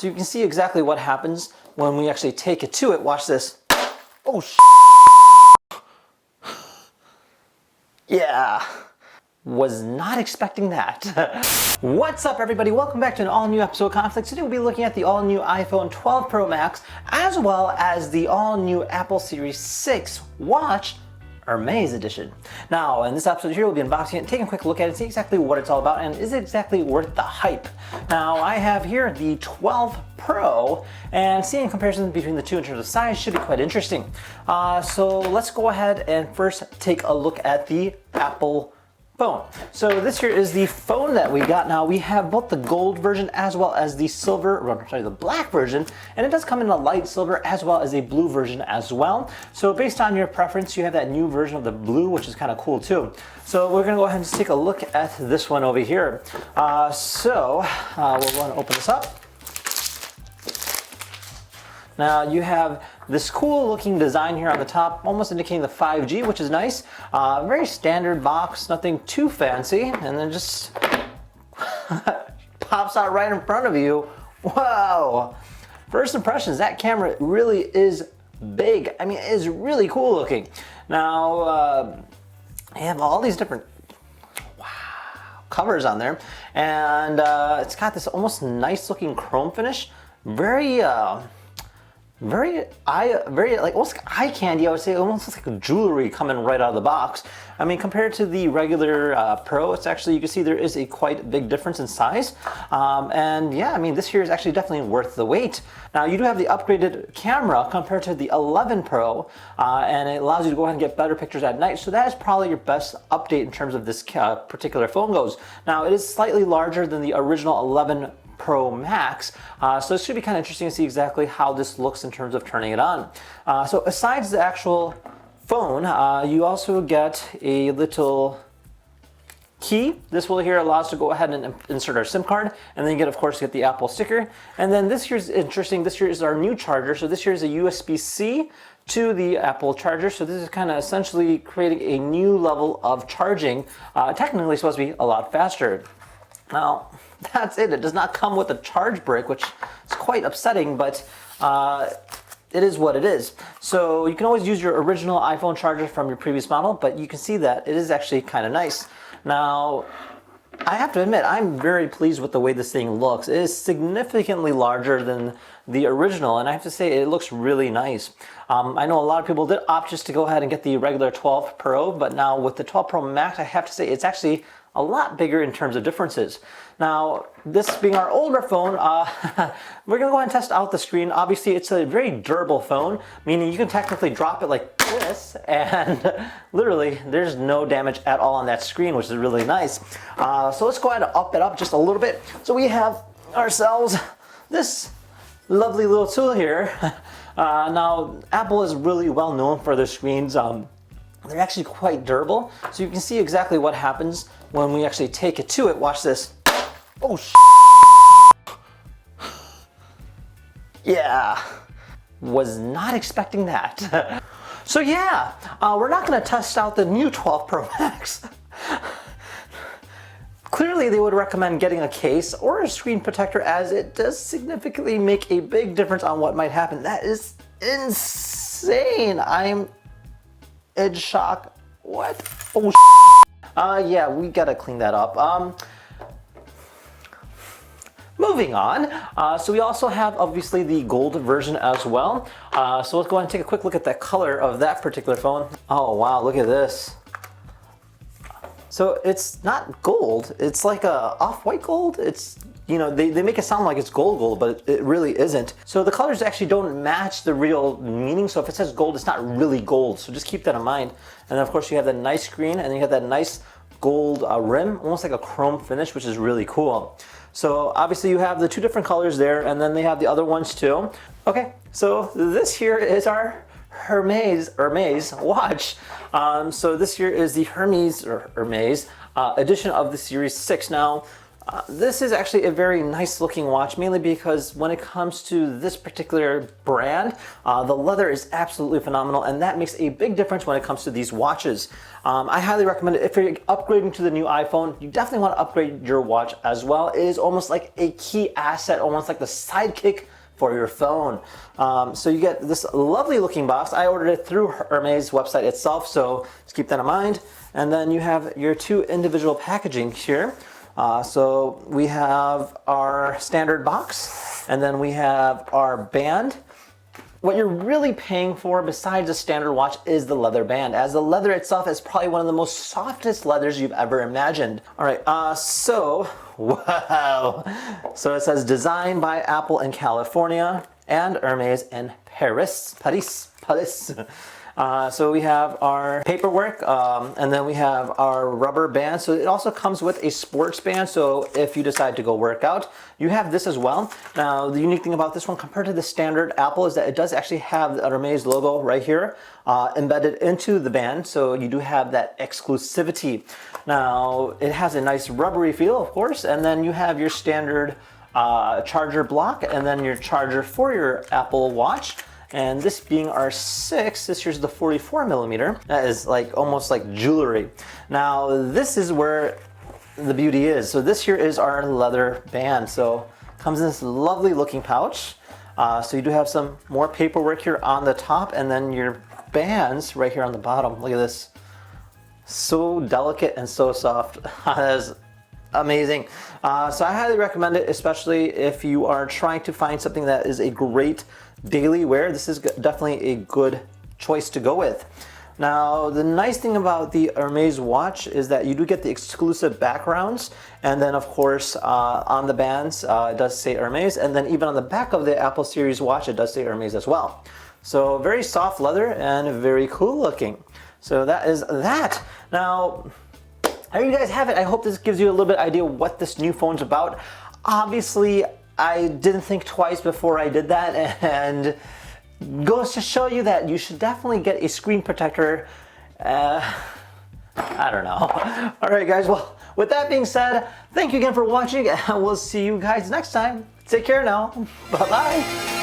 So you can see exactly what happens when we actually take it to it. Watch this. Oh, yeah. Was not expecting that. What's up, everybody? Welcome back to an all-new episode of Conflict. Today we'll be looking at the all-new iPhone 12 Pro Max, as well as the all-new Apple Series 6 watch, Hermes edition. Now, in this episode here, we'll be unboxing it, taking a quick look at it, and see exactly what it's all about, and is it exactly worth the hype? Now, I have here the 12 Pro, and seeing comparisons between the two in terms of size should be quite interesting. So let's go ahead and first take a look at the Apple phone. So this here is the phone that we got. Now we have both the gold version as well as the the black version, and it does come in a light silver as well as a blue version as well. So based on your preference, you have that new version of the blue, which is kind of cool too. So we're gonna go ahead and just take a look at this one over here. We'll go and open this up. Now you have this cool looking design here on the top, almost indicating the 5G, which is nice. Very standard box, nothing too fancy, and then just pops out right in front of you. Whoa! First impressions, that camera really is big. I mean, it is really cool looking. Now, you have all these different covers on there, and it's got this almost nice looking chrome finish. Very like almost like eye candy, I would say. Almost looks like jewelry coming right out of the box. I mean, compared to the regular Pro, it's actually, you can see there is a quite big difference in size. And yeah, I mean, this here is actually definitely worth the wait. Now, you do have the upgraded camera compared to the 11 Pro, and it allows you to go ahead and get better pictures at night. So that is probably your best update in terms of this particular phone goes. Now, it is slightly larger than the original 11 Pro Max, so it should be kind of interesting to see exactly how this looks in terms of turning it on. So aside the actual phone, you also get a little key. This will here allow us to go ahead and insert our SIM card, and then you get, of course, the Apple sticker. And then this here's interesting. This here is our new charger. So this here is a USB-C to the Apple charger. So this is kind of essentially creating a new level of charging. Technically supposed to be a lot faster. Now, that's it. It does not come with a charge brick, which is quite upsetting, but it is what it is. So you can always use your original iPhone charger from your previous model, but you can see that it is actually kind of nice. Now, I have to admit, I'm very pleased with the way this thing looks. It is significantly larger than the original, and I have to say it looks really nice. I know a lot of people did opt just to go ahead and get the regular 12 Pro, but now with the 12 Pro Max, I have to say it's actually a lot bigger in terms of differences. Now, this being our older phone, we're gonna go ahead and test out the screen. Obviously, it's a very durable phone, meaning you can technically drop it like this, and literally, there's no damage at all on that screen, which is really nice. So let's go ahead and up it up just a little bit. So we have ourselves this lovely little tool here. Now, Apple is really well known for their screens. They're actually quite durable, so you can see exactly what happens when we actually take it to it. Watch this. Oh, yeah, was not expecting that. So yeah, we're not going to test out the new 12 Pro Max. Clearly, they would recommend getting a case or a screen protector, as it does significantly make a big difference on what might happen. That is insane. I'm edge shock. What? Oh, yeah, we gotta clean that up. Moving on, so we also have obviously the gold version as well. So let's go ahead and take a quick look at the color of that particular phone. Oh wow, look at this. So it's not gold, it's like a off-white gold. It's, you know, they make it sound like it's gold, but it really isn't. So the colors actually don't match the real meaning. So if it says gold, it's not really gold. So just keep that in mind. And then of course you have that nice screen, and then you have that nice gold rim, almost like a chrome finish, which is really cool. So obviously you have the two different colors there, and then they have the other ones too. Okay, so this here is our Hermes watch. So this here is the Hermes edition of the Series 6. Now, This is actually a very nice looking watch, mainly because when it comes to this particular brand, the leather is absolutely phenomenal, and that makes a big difference when it comes to these watches. I highly recommend it. If you're upgrading to the new iPhone, you definitely want to upgrade your watch as well. It is almost like a key asset, almost like the sidekick for your phone. So you get this lovely looking box. I ordered it through Hermes website itself, so just keep that in mind. And then you have your two individual packaging here. So we have our standard box, and then we have our band. What you're really paying for besides a standard watch is the leather band, as the leather itself is probably one of the most softest leathers you've ever imagined. All right, wow. So it says designed by Apple in California and Hermes in Paris. So we have our paperwork, and then we have our rubber band. So it also comes with a sports band. So if you decide to go work out, you have this as well. Now, the unique thing about this one compared to the standard Apple is that it does actually have the Hermes logo right here embedded into the band. So you do have that exclusivity. Now, it has a nice rubbery feel, of course, and then you have your standard charger block, and then your charger for your Apple Watch. And this being our 6, this here's the 44 millimeter. That is like almost like jewelry. Now this is where the beauty is. So this here is our leather band. So comes in this lovely looking pouch. So you do have some more paperwork here on the top, and then your bands right here on the bottom. Look at this. So delicate and so soft. That is amazing. So I highly recommend it, especially if you are trying to find something that is a great daily wear. This is definitely a good choice to go with. Now, the nice thing about the Hermes watch is that you do get the exclusive backgrounds, and then of course on the bands it does say Hermes, and then even on the back of the Apple Series watch it does say Hermes as well. So very soft leather and very cool looking. So that is that. Now, there you guys have it. I hope this gives you a little bit idea what this new phone's about. Obviously, I didn't think twice before I did that, and goes to show you that you should definitely get a screen protector. I don't know. All right, guys. Well, with that being said, thank you again for watching, and we'll see you guys next time. Take care now. Bye-bye.